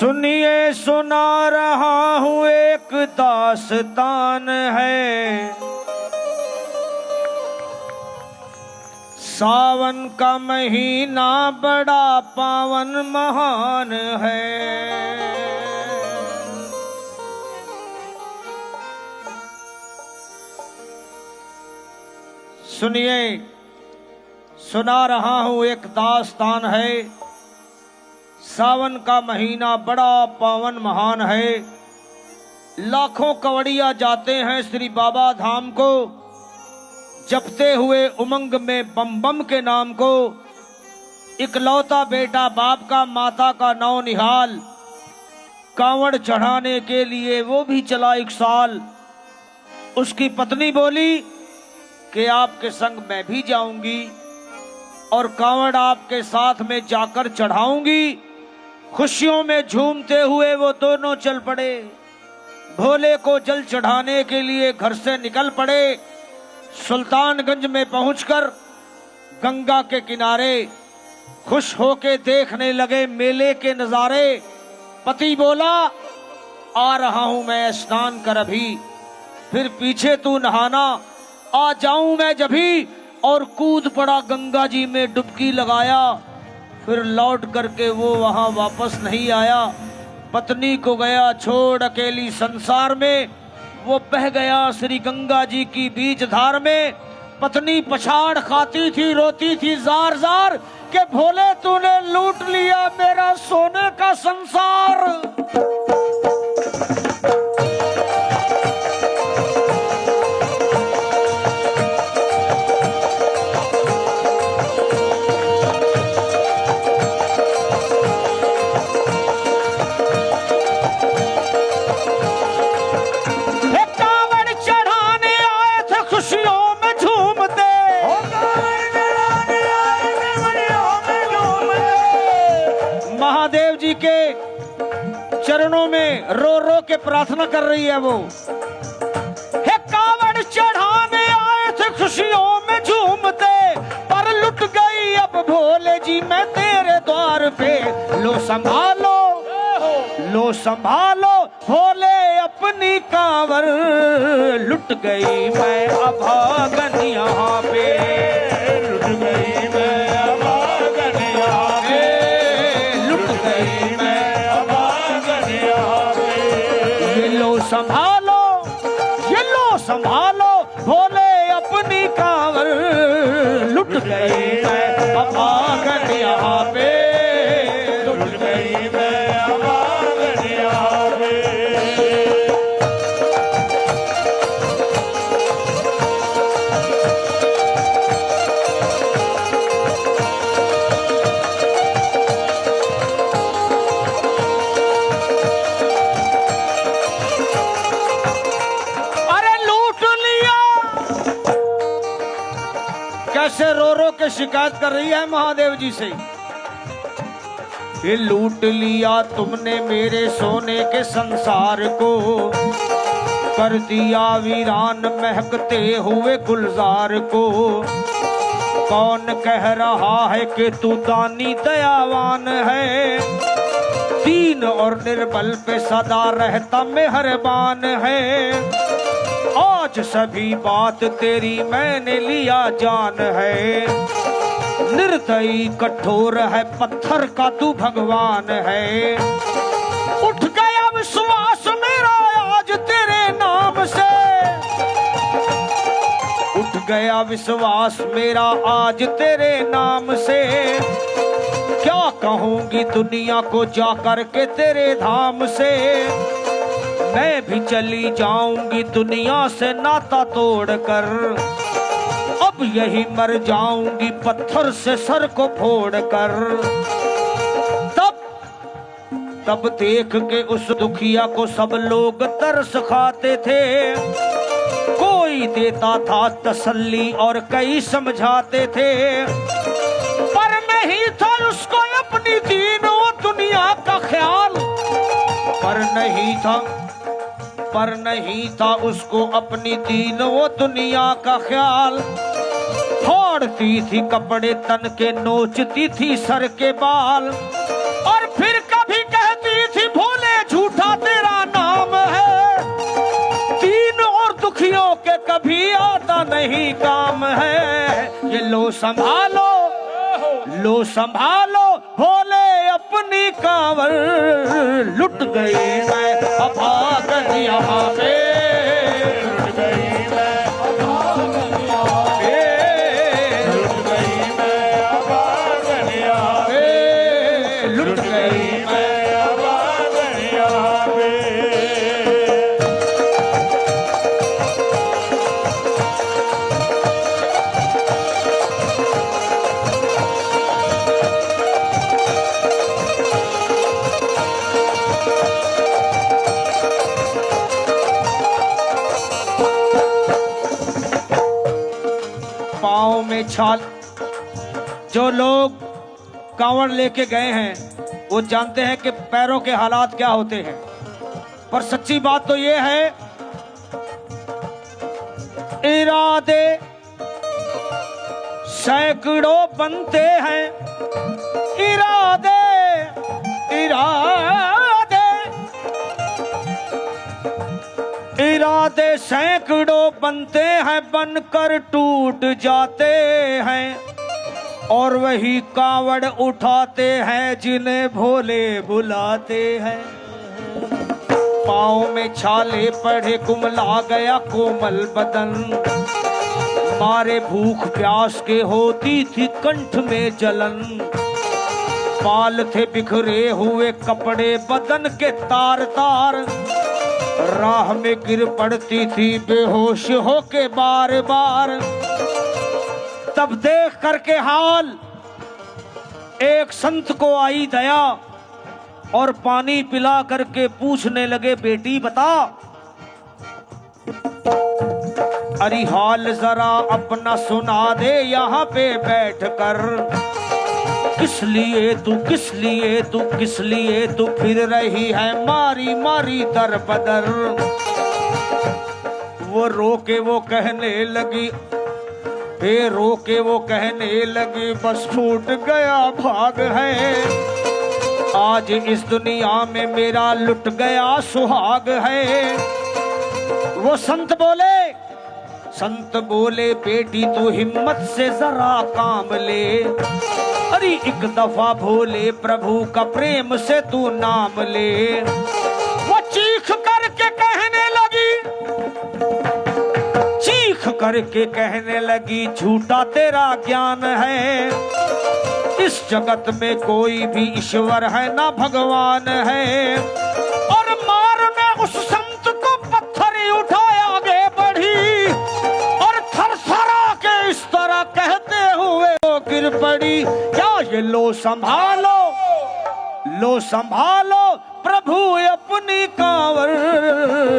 सुनिए सुना रहा हूँ एक दास्तान है। सावन का महीना बड़ा पावन महान है। सुनिए सुना रहा हूँ एक दास्तान है। सावन का महीना बड़ा पावन महान है। लाखों कवड़िया जाते हैं श्री बाबा धाम को, जपते हुए उमंग में बम बम के नाम को। इकलौता बेटा बाप का माता का नौ निहाल, कांवड़ चढ़ाने के लिए वो भी चला 1 साल। उसकी पत्नी बोली कि आपके संग मैं भी जाऊंगी और कांवड़ आपके साथ में जाकर चढ़ाऊंगी। खुशियों में झूमते हुए वो दोनों चल पड़े। भोले को जल चढ़ाने के लिए घर से निकल पड़े। सुल्तानगंज में पहुंचकर गंगा के किनारे खुश होके देखने लगे मेले के नजारे। पति बोला आ रहा हूं मैं स्नान कर अभी, फिर पीछे तू नहाना, आ जाऊं मैं जभी। और कूद पड़ा गंगा जी में डुबकी लगाया। फिर लौट करके वो वहां वापस नहीं आया। पत्नी को गया छोड़ अकेली संसार में। वो बह गया श्री गंगा जी की बीच धार में। पत्नी पछाड़ खाती थी, रोती थी जार जार के भोले तूने लूट लिया मेरा सोने का संसार। महादेव जी के चरणों में रो रो के प्रार्थना कर रही है वो। हे कावड़ चढ़ाने आए थे खुशियों में झूमते, पर लुट गई अब भोले जी मैं तेरे द्वार पे। लो संभालो लो संभालो भोले अपनी कांवर, लुट गई मैं अभागन यहाँ पे। लुट गई मैं अभागन यहाँ पे, लुट गई मैं अभागन यहाँ पे। ये लो संभालो भोले अपनी कांवर, लुट गई मैं अभागन यहाँ पे। लुट गई मैं अभागन यहाँ पे। कैसे रो रो के शिकायत कर रही है महादेव जी से। ये लूट लिया तुमने मेरे सोने के संसार को, कर दिया वीरान महकते हुए गुलजार को। कौन कह रहा है कि तू दानी दयावान है, दीन और निर्बल पे सदा रहता मेहरबान है। आज सभी बात तेरी मैंने लिया जान है, निर्दयी कठोर है पत्थर का तू भगवान है। उठ गया विश्वास मेरा आज तेरे नाम से, उठ गया विश्वास मेरा आज तेरे नाम से। क्या कहूंगी दुनिया को जाकर के तेरे धाम से, मैं भी चली जाऊंगी दुनिया से नाता तोड़कर। अब यही मर जाऊंगी पत्थर से सर को फोड़कर। तब देख के उस दुखिया को सब लोग तरस खाते थे। कोई देता था तसल्ली और कई समझाते थे, पर नहीं था उसको अपनी दीनों दुनिया का ख्याल। पर नहीं था उसको अपनी दीन वो दुनिया का ख्याल। फोड़ती थी कपड़े तन के, नोचती थी सर के बाल, और फिर कभी कहती थी नहीं काम है। ये लो संभालो, लो संभालो भोले अपनी कांवर, लुट गई मैं अभागन यहाँ पे, लुट गई मैं अभागन यहाँ पे, लुट गई मैं अभागन यहाँ पे, लुट गई मैं अभागन यहाँ पे। पाँव में छाल, जो लोग कांवड़ लेके गए हैं वो जानते हैं कि पैरों के हालात क्या होते हैं। पर सच्ची बात तो ये है, इरादे सैकड़ों बनते हैं, इरादे इरादे इरादे सैकड़ों बनते हैं, बनकर टूट जाते हैं, और वही कावड़ उठाते हैं जिन्हें भोले बुलाते हैं। पाँव में छाले पड़े, कुमला गया कोमल बदन, मारे भूख प्यास के होती थी कंठ में जलन, बाल थे बिखरे हुए कपड़े बदन के तार तार, राह में गिर पड़ती थी बेहोश होके बार बार। तब देख करके हाल एक संत को आई दया, और पानी पिला करके पूछने लगे, बेटी बता अरे हाल जरा अपना सुना दे यहाँ पे बैठ कर, किस लिए तू किस लिए तू किस लिए तू फिर रही है मारी मारी दर बदर। वो रोके वो कहने लगी, रोके वो कहने लगी, बस फूट गया भाग है, आज इस दुनिया में मेरा लुट गया सुहाग है। वो संत बोले बेटी तू हिम्मत से जरा काम ले, अरे एक दफा भोले प्रभु का प्रेम से तू नाम ले। वो चीख करके कहने लगी झूठा तेरा ज्ञान है, इस जगत में कोई भी ईश्वर है ना भगवान है। और मार ने उस संत को पत्थर उठाया आगे बढ़ी, और थरथरा के इस तरह कहते हुए वो गिर पड़ी, क्या ये लो संभालो प्रभु अपनी कांवर,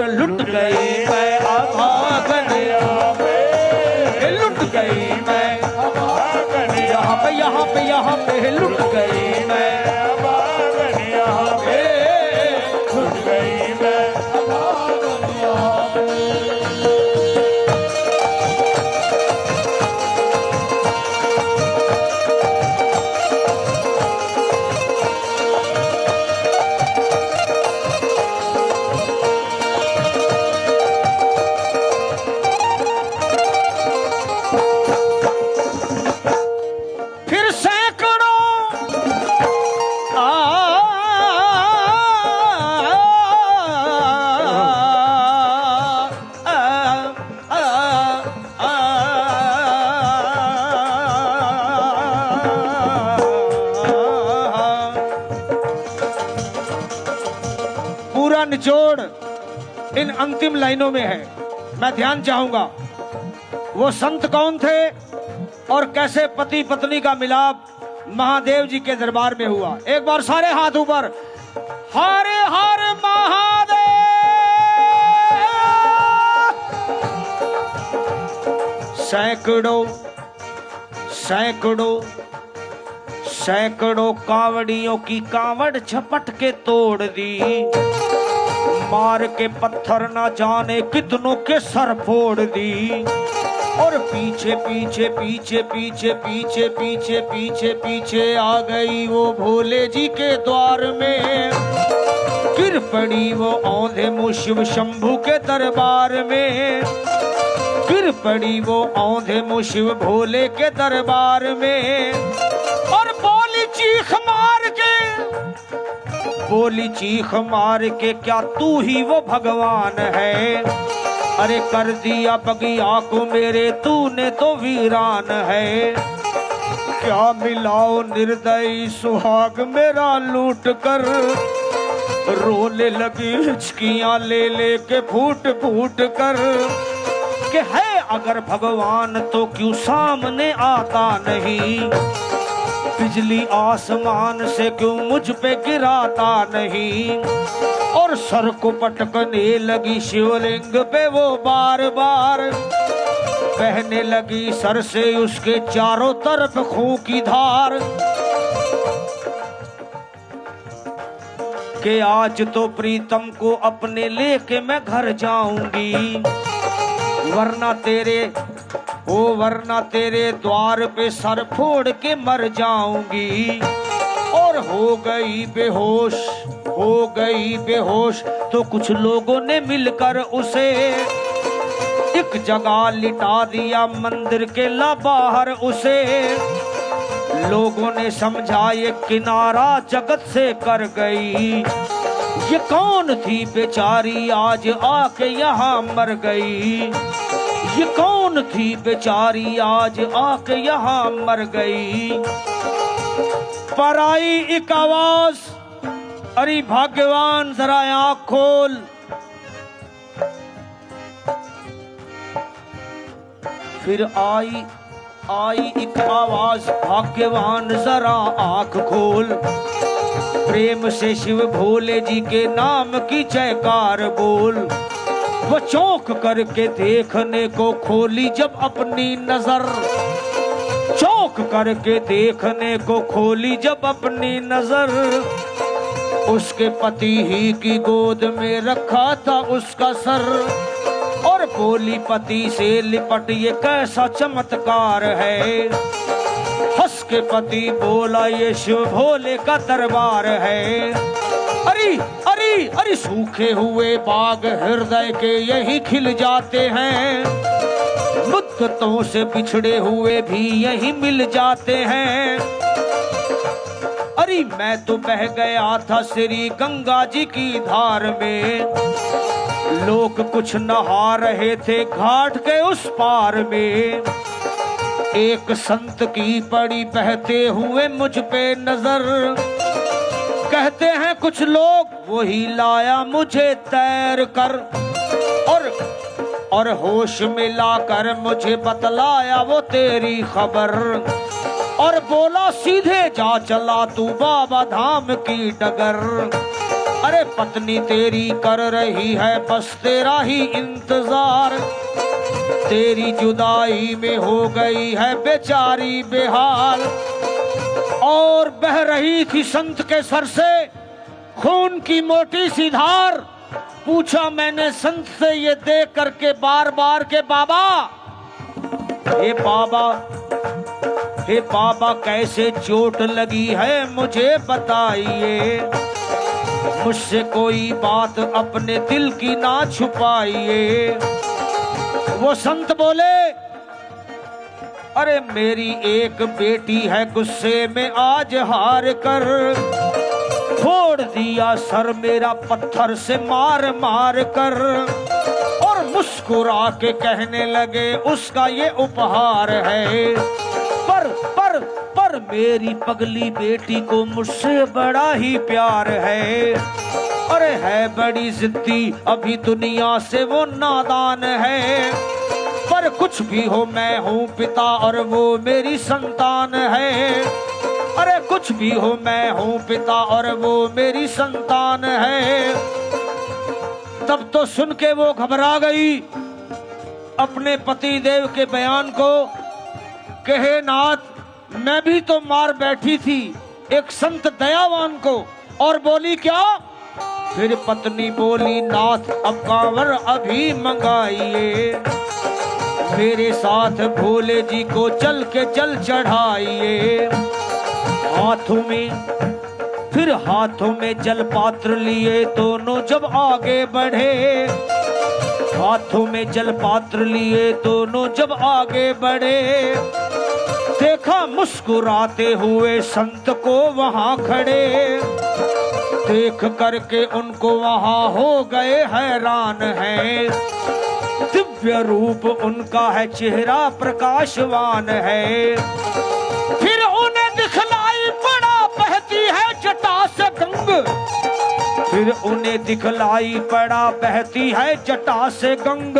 लुट गई मैं अभागन यहाँ पे, लुट गई मैं अभागन यहाँ पे, यहाँ पे यहाँ पे लुट गई मैं अभागन यहाँ पे, लुट गई मैं अभागन यहाँ पे। निचोड़ इन अंतिम लाइनों में है। मैं ध्यान चाहूंगा वो संत कौन थे और कैसे पति पत्नी का मिलाप महादेव जी के दरबार में हुआ। एक बार सारे हाथ ऊपर, हर हर महादेव। सैकड़ों सैकड़ों सैकड़ों कावड़ियों की कावड़ झपट के तोड़ दी, मार के पत्थर ना जाने कितनों के सर फोड़ दी। और पीछे पीछे पीछे पीछे पीछे पीछे पीछे पीछे आ गई वो भोले जी के द्वार में, गिर पड़ी वो औंधे मुँह शिव शंभू के दरबार में। गिर पड़ी वो औंधे मुँह शिव भोले के दरबार में और बोली चीख मार के, बोली चीख मार के, क्या तू ही वो भगवान है? अरे कर दिया बगिया को मेरे तूने तो वीरान है। क्या मिलाओ निर्दयी सुहाग मेरा लूट कर, रोने लगी हिचकियां ले ले के फूट फूट कर, कि है अगर भगवान तो क्यों सामने आता नहीं, बिजली आसमान से क्यों मुझ पे गिराता नहीं। और सर को पटकने लगी शिवलिंग पे वो बार बार, बहने लगी सर से उसके चारों तरफ खून की धार, कि आज तो प्रीतम को अपने लेके मैं घर जाऊंगी, वरना तेरे द्वार पे सर फोड़ के मर जाऊंगी। और हो गई बेहोश तो कुछ लोगों ने मिलकर उसे एक जगह लिटा दिया, मंदिर के बाहर उसे। लोगों ने समझा ये किनारा जगत से कर गई, ये कौन थी बेचारी आज आके यहाँ मर गई, ये कौन थी बेचारी आज आके यहाँ मर गई। पर आई एक आवाज, अरे भाग्यवान जरा आँख खोल। फिर आई एक आवाज, भाग्यवान जरा आँख खोल, प्रेम से शिव भोले जी के नाम की जयकार बोल। वो चौंक करके देखने को खोली जब अपनी नजर, चौंक करके देखने को खोली जब अपनी नजर, उसके पति ही की गोद में रखा था उसका सर। और बोली पति से लिपट ये कैसा चमत्कार है, हंस के पति बोला ये शिव भोले का दरबार है। अरे अरे अरे सूखे हुए बाग हृदय के यही खिल जाते हैं, मुद्दतों से बिछड़े हुए भी यही मिल जाते हैं। अरे मैं तो बह गया था श्री गंगा जी की धार में, लोग कुछ नहा रहे थे घाट के उस पार में। एक संत की पड़ी बहते हुए मुझ पे नजर, कहते हैं कुछ लोग वही लाया मुझे तैर कर, और होश में लाकर मुझे बतलाया वो तेरी खबर। और बोला सीधे जा चला तू बाबा धाम की डगर, अरे पत्नी तेरी कर रही है बस तेरा ही इंतजार, तेरी जुदाई में हो गई है बेचारी बेहाल। और बह रही थी संत के सर से खून की मोटी सी धार। पूछा मैंने संत से ये देख करके बार बार के बाबा, हे बाबा कैसे चोट लगी है मुझे बताइए, मुझसे कोई बात अपने दिल की ना छुपाइए। वो संत बोले अरे मेरी एक बेटी है गुस्से में आज हार कर, फोड़ दिया सर मेरा पत्थर से मार मार कर। और मुस्कुरा के कहने लगे उसका ये उपहार है, पर मेरी पगली बेटी को मुझसे बड़ा ही प्यार है। अरे है बड़ी जिद्दी अभी दुनिया से वो नादान है, पर कुछ भी हो मैं हूँ पिता और वो मेरी संतान है। अरे कुछ भी हो मैं हूँ पिता और वो मेरी संतान है। तब तो सुन के वो घबरा गई अपने पति देव के बयान को, कहे नाथ मैं भी तो मार बैठी थी एक संत दयावान को। और बोली क्या? फिर पत्नी बोली नाथ अब कांवर अभी मंगाइए, मेरे साथ भोले जी को चल के जल चढ़ाइए। हाथों में जल पात्र लिए दोनों जब आगे बढ़े, हाथों में जल पात्र लिए दोनों जब आगे बढ़े, देखा मुस्कुराते हुए संत को वहां खड़े। देख करके उनको वहां हो गए हैरान है, दिव्य रूप उनका है, चेहरा प्रकाशवान है। फिर उन्हें दिखलाई पड़ा बहती है जटा से गंग, फिर उन्हें दिखलाई पड़ा बहती है जटा से गंग।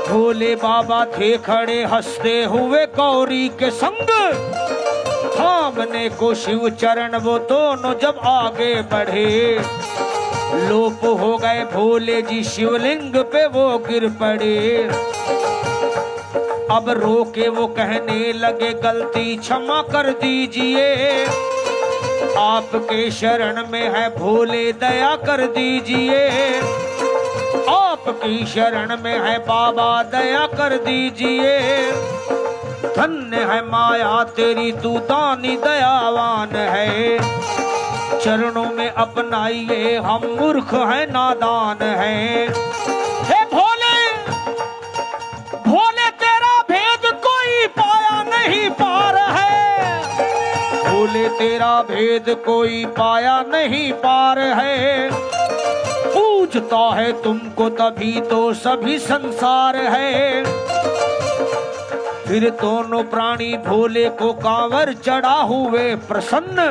भोले बाबा थे खड़े हंसते हुए गौरी के संग, थामने को शिव चरण वो दोनों जब आगे बढ़े। लोप हो गए भोले जी शिवलिंग पे वो गिर पड़े। अब रोके वो कहने लगे गलती क्षमा कर दीजिए, आपके शरण में है भोले दया कर दीजिए, आपकी शरण में है बाबा दया कर दीजिए। धन्य है माया तेरी तू दानी दयावान है, चरणों में अपनाइए हम मूर्ख है नादान है। हे भोले भोले तेरा भेद कोई पाया नहीं पार है, भोले तेरा भेद कोई पाया नहीं पार है। पूजता है तुमको तभी तो सभी संसार है। फिर दोनों प्राणी भोले को कांवर चढ़ा हुए प्रसन्न,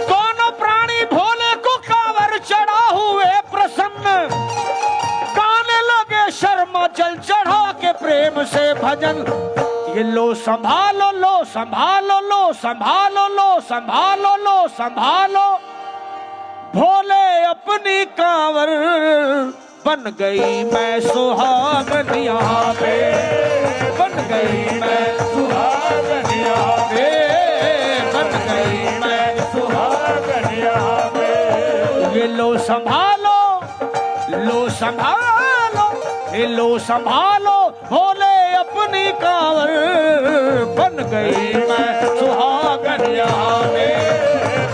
दोनों प्राणी भोले को कांवर चढ़ा हुए प्रसन्न। गाने लगे शर्मा जल चढ़ा के प्रेम से भजन, ये लो संभालो लो संभालो लो संभालो लो संभालो लो संभालो। भोले अपनी कांवर बन गई मैं सुहागन यहाँ पे, बन गई मैं सुहागन यहाँ पे, बन गई मैं सुहागन यहाँ पे। ये लो संभालो लो संभालो, ये लो संभालो। भोले अपनी कांवर बन गई मैं सुहागन यहाँ पे,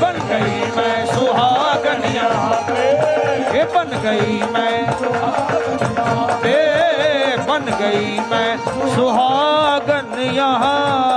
बन गई मैं सुहागन यहाँ पे, ये बन गई मैं सुहागन यहाँ पे, बन गई मैं सुहागन यहाँ